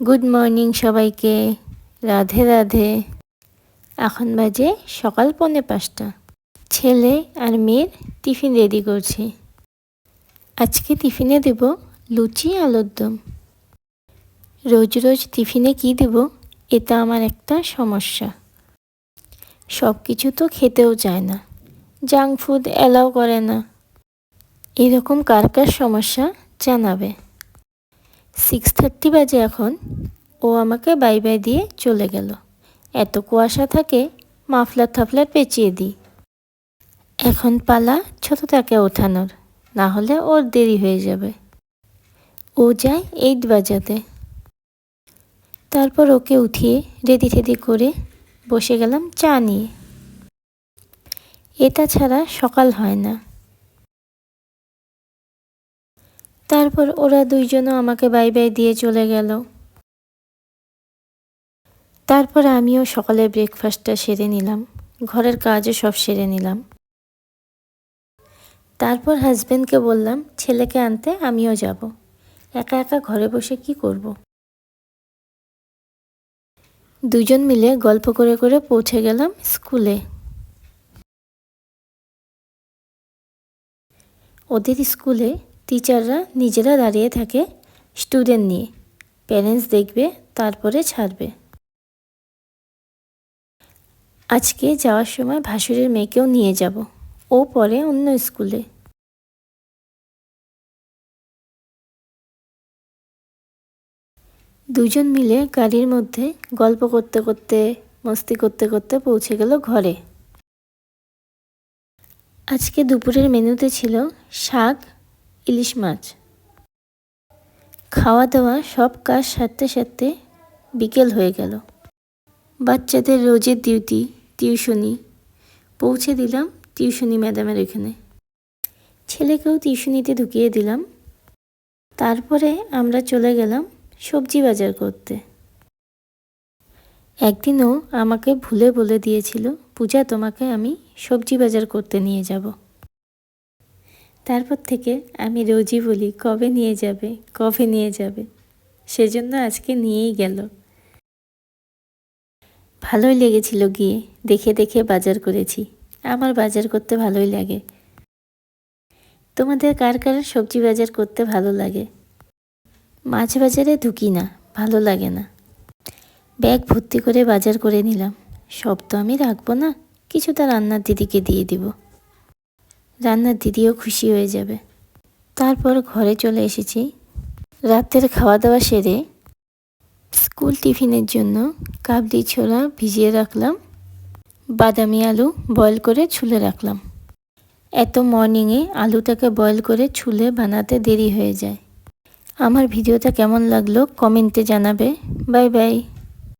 Good morning সবাইকে। রাধে রাধে। এখন বাজে সকাল 4:45। ছেলে আর মেয়ের টিফিন রেডি করছি। আজকে টিফিনে দেব লুচি আলুর দম। রোজ রোজ টিফিনে কি দেব, এটা আমার একটা সমস্যা। সব কিছু তো খেতেও চায় না, জাঙ্ক ফুড অ্যালাউ করে না। এরকম কার কার সমস্যা জানাবে। 6:30 বাজে এখন। ও আমাকে বাই বাই দিয়ে চলে গেল। এত কুয়াশা থাকে, মাফলার টাফলার পেঁচিয়ে দিই। এখন পালা ছোটটাকে ওঠানোর, না হলে ওর দেরি হয়ে যাবে। ও যায় 8 বাজাতে। তারপর ওকে উঠিয়ে রেডি টেডি করে বসে গেলাম চা নিয়ে। এটা ছাড়া সকাল হয় না। তারপর ওরা দুইজনও আমাকে বাই বাই দিয়ে চলে গেল। তারপর আমিও সকালে ব্রেকফাস্টটা সেরে নিলাম, ঘরের কাজও সব সেরে নিলাম। তারপর হাজব্যান্ডকে বললাম ছেলেকে আনতে আমিও যাব। একা একা ঘরে বসে কি করব। দুজন মিলে গল্প করে করে পৌঁছে গেলাম স্কুলে। ওদের স্কুলে টিচাররা নিজেরা দাঁড়িয়ে থাকে স্টুডেন্ট নিয়ে। প্যারেন্টস দেখবে, তারপরে ছাড়বে। আজকে যাওয়ার সময় ভাসুরের মেয়েকেও নিয়ে যাব। ও পড়ে অন্য স্কুলে। দুজন মিলে গাড়ির মধ্যে গল্প করতে করতে মস্তি করতে করতে পৌঁছে গেল ঘরে। আজকে দুপুরের মেনুতে ছিল শাক, ইলিশ মাছ। খাওয়া দাওয়া সব কাজ সারতে সারতে বিকেল হয়ে গেল। বাচ্চাদের রোজের ডিউটি টিউশনি পৌঁছে দিলাম টিউশনি ম্যাডামের ওখানে। ছেলেকেও টিউশনিতে ঢুকিয়ে দিলাম। তারপরে আমরা চলে গেলাম সবজি বাজার করতে। একদিনও আমাকে ভুলে বলে দিয়েছিল, পূজা তোমাকে আমি সবজি বাজার করতে নিয়ে যাব। তারপর থেকে আমি রোজই বলি কবে নিয়ে যাবে, কবে নিয়ে যাবে। সেজন্য আজকে নিয়েই গেল। ভালোই লেগেছিল গিয়ে, দেখে দেখে বাজার করেছি। আমার বাজার করতে ভালোই লাগে। তোমাদের কার কার সবজি বাজার করতে ভালো লাগে? মাছ বাজারে ঢুকি না, ভালো লাগে না। ব্যাগ ভর্তি করে বাজার করে নিলাম। সব তো আমি রাখবো না, কিছুটা রান্নার দিদিকে দিয়ে দিব। রান্নার দিদিও খুশি হয়ে যাবে। তারপর ঘরে চলে এসেছি। রাতের খাওয়া দাওয়া সেরে স্কুল টিফিনের জন্য কাবলি ছোলা ভিজিয়ে রাখলাম, বাদামি আলু বয়েল করে ছুলে রাখলাম। এত মর্নিংয়ে আলুটাকে বয়েল করে ছুলে বানাতে দেরি হয়ে যায়। আমার ভিডিওটা কেমন লাগলো কমেন্টে জানাবে। Bye bye.